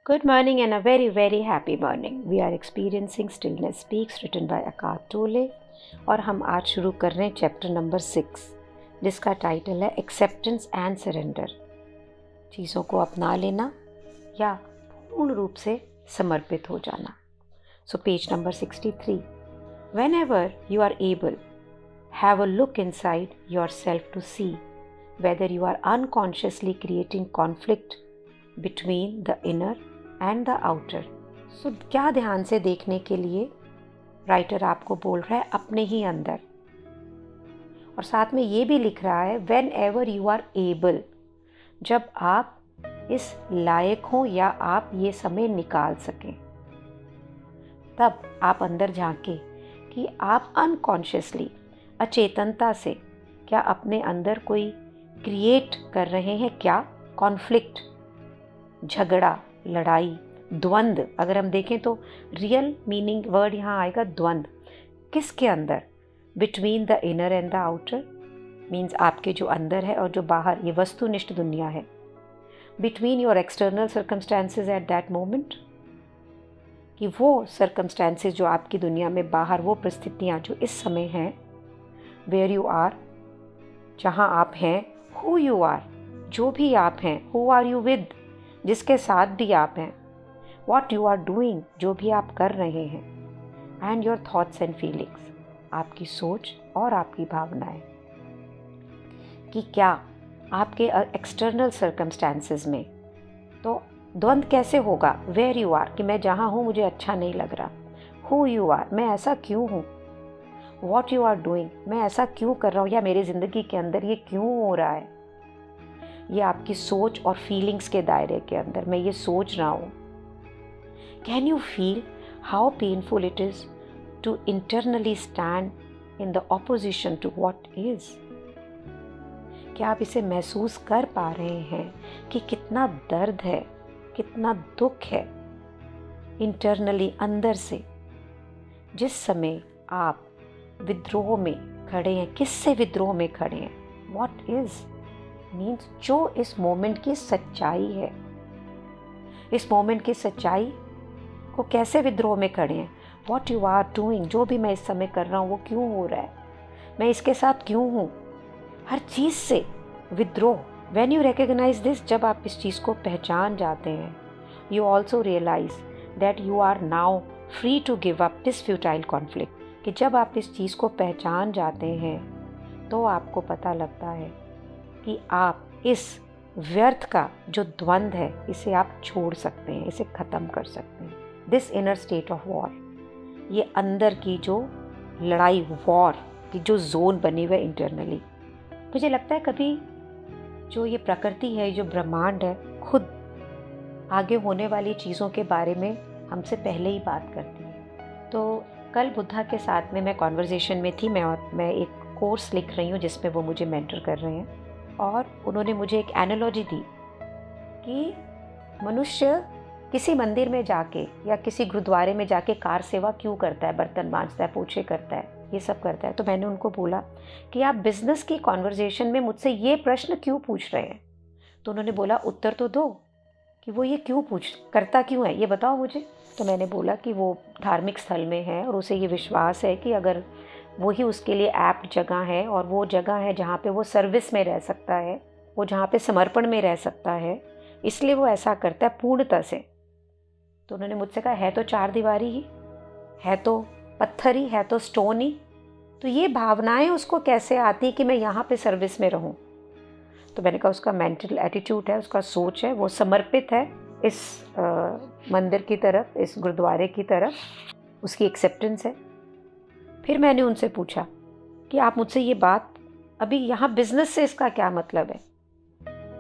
Good morning and a very very happy morning. We are experiencing Stillness Speaks written by आकाश टोले और हम आज शुरू कर रहे हैं चैप्टर नंबर 6 जिसका टाइटल है एक्सेप्टेंस एंड सरेंडर। चीज़ों को अपना लेना या पूर्ण रूप से समर्पित हो जाना। So page number 63। Whenever you are able, have a look inside yourself to see whether you are unconsciously creating conflict between the inner and the outer. So क्या ध्यान से देखने के लिए राइटर आपको बोल रहा है अपने ही अंदर, और साथ में ये भी लिख रहा है whenever you are able, जब आप इस लायक हो या आप ये समय निकाल सकें, तब आप अंदर झांके कि आप अनकॉन्शियसली अचेतनता से क्या अपने अंदर कोई क्रिएट कर रहे हैं, क्या कॉन्फ्लिक्ट, झगड़ा, लड़ाई, द्वंद्व। अगर हम देखें तो रियल मीनिंग वर्ड यहाँ आएगा द्वंद्व। किसके अंदर? Between the inner and the outer, means आपके जो अंदर है और जो बाहर, ये वस्तुनिष्ठ दुनिया है। Between your external circumstances at that moment, कि वो सर्कमस्टांसेस जो आपकी दुनिया में बाहर, वो परिस्थितियाँ जो इस समय हैं, वेयर यू आर, जहाँ आप हैं, हु यू आर, जो भी आप हैं, हु आर यू विद, जिसके साथ भी आप हैं, वॉट यू आर डूइंग, जो भी आप कर रहे हैं, and your thoughts and feelings, आपकी सोच और आपकी भावनाएं, कि क्या आपके एक्सटर्नल सर्कमस्टांसेस में तो द्वंद्व कैसे होगा। वेयर यू आर, कि मैं जहाँ हूँ मुझे अच्छा नहीं लग रहा। हु यू आर, मैं ऐसा क्यों हूँ। वॉट यू आर डूइंग, मैं ऐसा क्यों कर रहा हूँ या मेरी ज़िंदगी के अंदर ये क्यों हो रहा है। ये आपकी सोच और फीलिंग्स के दायरे के अंदर मैं ये सोच रहा हूँ। Can you feel how painful it is to internally stand in the opposition to what is. क्या आप इसे महसूस कर पा रहे हैं कि कितना दर्द है, कितना दुख है इंटरनली, अंदर से, जिस समय आप विद्रोह में खड़े हैं। किससे विद्रोह में खड़े हैं? व्हाट इज़ मीन्स जो इस मोमेंट की सच्चाई है। इस मोमेंट की सच्चाई को कैसे विद्रोह में खड़े हैं। वॉट यू आर डूइंग, जो भी मैं इस समय कर रहा हूँ वो क्यों हो रहा है, मैं इसके साथ क्यों हूँ। हर चीज़ से विद्रोह। व्हेन यू रिकग्नाइज दिस, जब आप इस चीज़ को पहचान जाते हैं, you also realise that you are now free to give up this futile conflict. कि जब आप इस चीज़ को पहचान जाते हैं तो आपको पता लगता है कि आप इस व्यर्थ का जो द्वंद्व है, इसे आप छोड़ सकते हैं, इसे ख़त्म कर सकते हैं। This inner state of war, ये अंदर की जो लड़ाई, वॉर की जो जोन बनी हुई है इंटरनली। मुझे लगता है कभी जो ये प्रकृति है, जो ब्रह्मांड है, खुद आगे होने वाली चीज़ों के बारे में हमसे पहले ही बात करती है। तो कल बुद्धा के साथ में मैं कॉन्वर्जेशन में थी, मैं एक कोर्स लिख रही हूँ जिसमें वो मुझे मेंटर कर रहे हैं, और उन्होंने मुझे एक एनालॉजी दी कि मनुष्य किसी मंदिर में जाके या किसी गुरुद्वारे में जाके कार सेवा क्यों करता है, बर्तन मांजता है, पोछे करता है, ये सब करता है। तो मैंने उनको बोला कि आप बिज़नेस की कॉन्वर्जेशन में मुझसे ये प्रश्न क्यों पूछ रहे हैं। तो उन्होंने बोला उत्तर तो दो, कि वो ये क्यों करता क्यों है, ये बताओ मुझे। तो मैंने बोला कि वो धार्मिक स्थल में है और उसे ये विश्वास है कि अगर वही उसके लिए ऐप्ट जगह है, और वो जगह है जहाँ पे वो सर्विस में रह सकता है, वो जहाँ पे समर्पण में रह सकता है, इसलिए वो ऐसा करता है पूर्णतः से। तो उन्होंने मुझसे कहा है तो चार दीवारी ही, है तो पत्थर ही, है तो स्टोन ही, तो ये भावनाएं उसको कैसे आती कि मैं यहाँ पे सर्विस में रहूँ। तो मैंने कहा उसका मेंटल एटीट्यूड है, उसका सोच है, वो समर्पित है इस मंदिर की तरफ, इस गुरुद्वारे की तरफ, उसकी एक्सेप्टेंस है। फिर मैंने उनसे पूछा कि आप मुझसे ये बात, अभी यहाँ बिजनेस से इसका क्या मतलब है।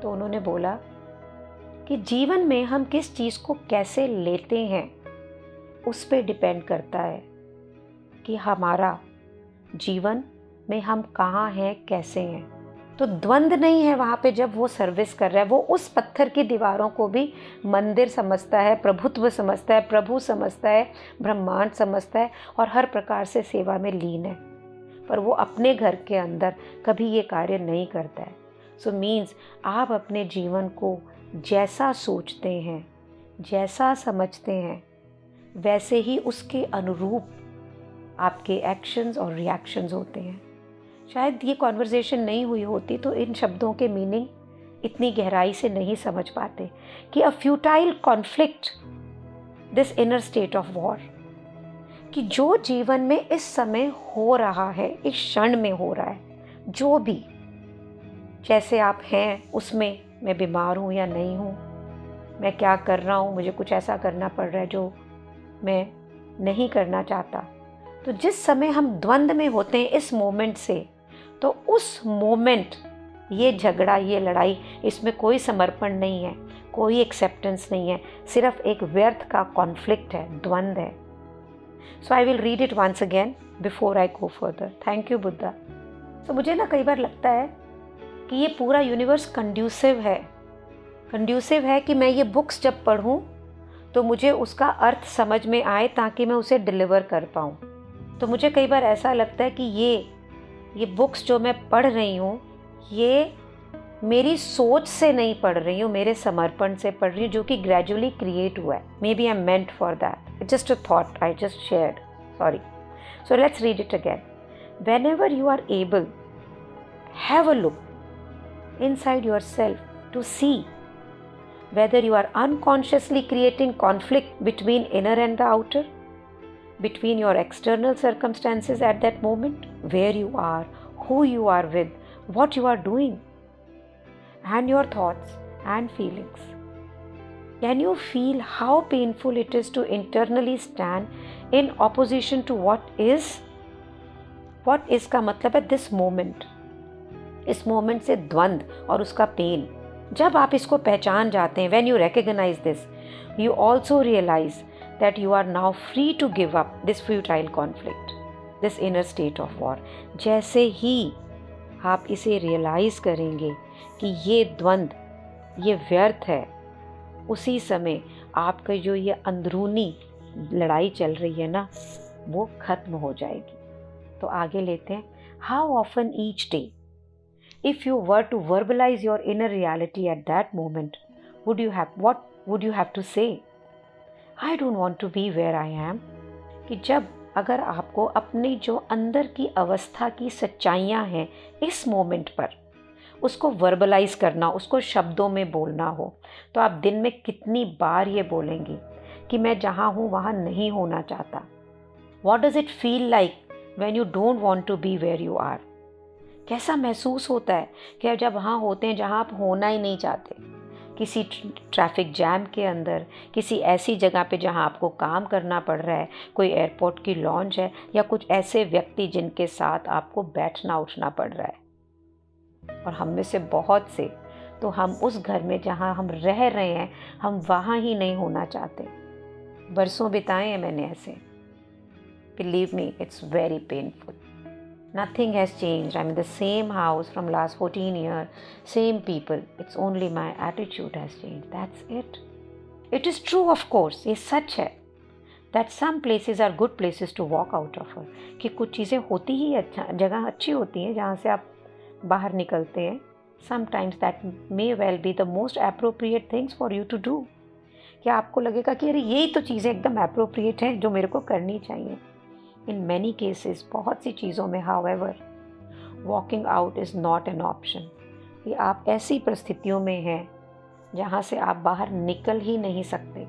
तो उन्होंने बोला कि जीवन में हम किस चीज़ को कैसे लेते हैं उस पे डिपेंड करता है कि हमारा जीवन में हम कहाँ हैं, कैसे हैं। तो द्वंद्व नहीं है वहाँ पे जब वो सर्विस कर रहा है। वो उस पत्थर की दीवारों को भी मंदिर समझता है, प्रभुत्व समझता है, प्रभु समझता है, ब्रह्मांड समझता है, और हर प्रकार से सेवा में लीन है। पर वो अपने घर के अंदर कभी ये कार्य नहीं करता है। सो मीन्स आप अपने जीवन को जैसा सोचते हैं जैसा समझते हैं वैसे ही उसके अनुरूप आपके एक्शंस और रिएक्शंस होते हैं। शायद ये कॉन्वर्सेशन नहीं हुई होती तो इन शब्दों के मीनिंग इतनी गहराई से नहीं समझ पाते कि अ futile conflict, this inner state of war, कि जो जीवन में इस समय हो रहा है, इस क्षण में हो रहा है, जो भी जैसे आप हैं उसमें, मैं बीमार हूँ या नहीं हूँ, मैं क्या कर रहा हूँ, मुझे कुछ ऐसा करना पड़ रहा है जो मैं नहीं करना चाहता। तो जिस समय हम द्वंद्व में होते हैं इस मोमेंट से, तो उस मोमेंट ये झगड़ा, ये लड़ाई, इसमें कोई समर्पण नहीं है, कोई एक्सेप्टेंस नहीं है, सिर्फ एक व्यर्थ का कॉन्फ्लिक्ट है, द्वंद्व है। So I will read it once again before I go further. Thank you Buddha. So मुझे ना कई बार लगता है कि ये पूरा यूनिवर्स कंड्यूसिव है कि मैं ये बुक्स जब पढ़ूं तो मुझे उसका अर्थ समझ में आए ताकि मैं उसे डिलीवर कर पाऊं। तो मुझे कई बार ऐसा लगता है कि ये बुक्स जो मैं पढ़ रही हूँ, ये मेरी सोच से नहीं पढ़ रही हूँ, मेरे समर्पण से पढ़ रही हूँ, जो कि ग्रेजुअली क्रिएट हुआ है। Maybe I am meant for that, it's just a thought I just shared, sorry. So let's read it again. Whenever you are able, have a look inside yourself to see whether you are unconsciously creating conflict between inner and the outer, between your external circumstances at that moment, where you are, who you are with, what you are doing, and your thoughts and feelings. Can you feel how painful it is to internally stand in opposition to what is? What is का मतलब है this moment. इस moment से द्वंद्व और उसका pen, जब आप इसको पहचान जाते हैं, when you recognise this, you also realise that you are now free to give up this futile conflict, this inner state of war. जैसे ही आप इसे रियलाइज करेंगे कि ये द्वंद्व, ये व्यर्थ है, उसी समय आपका जो ये अंदरूनी लड़ाई चल रही है ना, वो खत्म हो जाएगी। तो आगे लेते हैं। How often each day, if you were to verbalize your inner reality at that moment, what would you have to say? I don't want to be where I am. कि जब अगर आपको अपनी जो अंदर की अवस्था की सच्चाइयाँ हैं इस मोमेंट पर, उसको वर्बलाइज करना, उसको शब्दों में बोलना हो, तो आप दिन में कितनी बार ये बोलेंगी कि मैं जहाँ हूँ वहाँ नहीं होना चाहता। What does it feel like when you don't want to be where you are? कैसा महसूस होता है कि जब वहाँ होते हैं जहाँ आप होना ही नहीं चाहते, किसी ट्रैफिक जैम के अंदर, किसी ऐसी जगह पे जहाँ आपको काम करना पड़ रहा है, कोई एयरपोर्ट की लॉन्च है, या कुछ ऐसे व्यक्ति जिनके साथ आपको बैठना उठना पड़ रहा है। और हम में से बहुत से तो हम उस घर में जहाँ हम रह रहे हैं, हम वहाँ ही नहीं होना चाहते। बरसों बिताए हैं मैंने ऐसे। Believe me, it's very painful. Nothing has changed. I'm in the same house from last 14 years, same people. It's only my attitude has changed. That's it. It is true, of course. ये सच है that some places are good places to walk out of. कि कुछ चीज़ें होती ही अच्छा, जगह अच्छी होती हैं जहाँ से आप बाहर निकलते हैं. Sometimes that may well be the most appropriate things for you to do. कि आपको लगेगा कि अरे यही तो चीज़ें एकदम appropriate हैं जो मेरे को करनी चाहिए. In many cases, बहुत सी चीज़ों में however, walking out is not an option. कि आप ऐसी परिस्थितियों में हैं जहाँ से आप बाहर निकल ही नहीं सकते.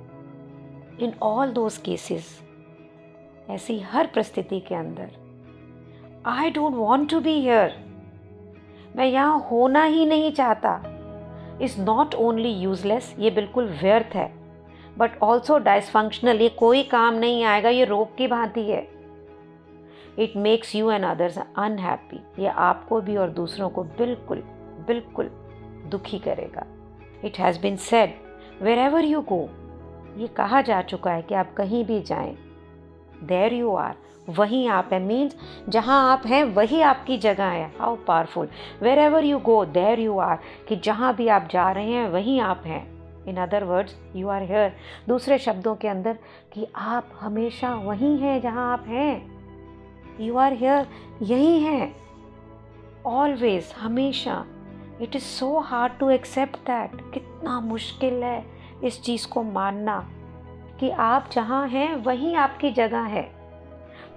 In all those cases, ऐसी हर परिस्थिति के अंदर I don't want to be here, मैं यहाँ होना ही नहीं चाहता, is not only useless, ये बिल्कुल व्यर्थ है, but also dysfunctional, ये कोई काम नहीं आएगा, ये रोग की भांति है. It makes you and others unhappy. ये आपको भी और दूसरों को बिल्कुल बिल्कुल दुखी करेगा. It has been said, wherever you go, ये कहा जा चुका है कि आप कहीं भी जाएं, there you are, वहीं आप हैं, means जहाँ आप हैं वही आपकी जगह है. How powerful. Wherever you go, there you are, कि जहाँ भी आप जा रहे हैं वहीं आप हैं. In other words, you are here. दूसरे शब्दों के अंदर कि आप हमेशा वहीं हैं जहाँ आप हैं. You are here, यही हैं, always, हमेशा. It is so hard to accept that. कितना मुश्किल है इस चीज़ को मानना कि आप जहाँ हैं वहीं आपकी जगह है.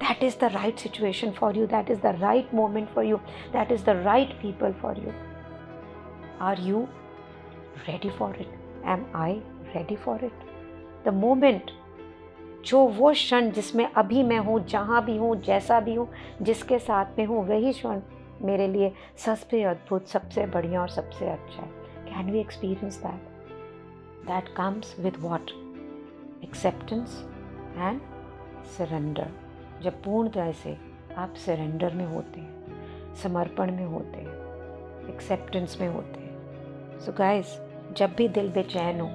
That is the right situation for you. That is the right moment for you. That is the right people for you. Are you ready for it? Am I ready for it? The moment, जो वो क्षण जिसमें अभी मैं हूँ, जहाँ भी हूँ, जैसा भी हूँ, जिसके साथ में हूँ, वही क्षण मेरे लिए सबसे अद्भुत, सबसे बढ़िया और सबसे अच्छा है. Can we experience that? That comes with what? Acceptance and surrender. जब पूर्णतः से आप सरेंडर में होते हैं, समर्पण में होते हैं, एक्सेप्टेंस में होते हैं. सो गाइस, जब भी दिल बेचैन हो,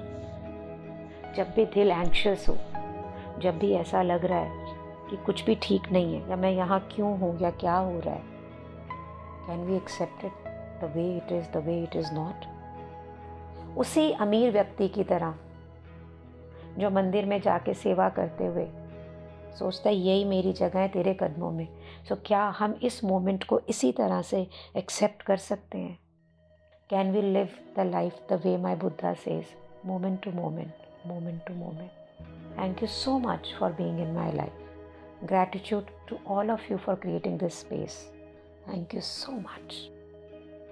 जब भी दिल एंग्शियस हो, जब भी ऐसा लग रहा है कि कुछ भी ठीक नहीं है, या मैं यहाँ क्यों हूँ, या क्या हो रहा है, can we accept it the way it is, the way it is not. उसी अमीर व्यक्ति की तरह जो मंदिर में जाके सेवा करते हुए सोचता है यही मेरी जगह है तेरे कदमों में. सो क्या हम इस मोमेंट को इसी तरह से एक्सेप्ट कर सकते हैं? Can we live the life the way my Buddha says, moment to moment, moment to moment. Thank you so much for being in my life. Gratitude to all of you for creating this space. Thank you so much.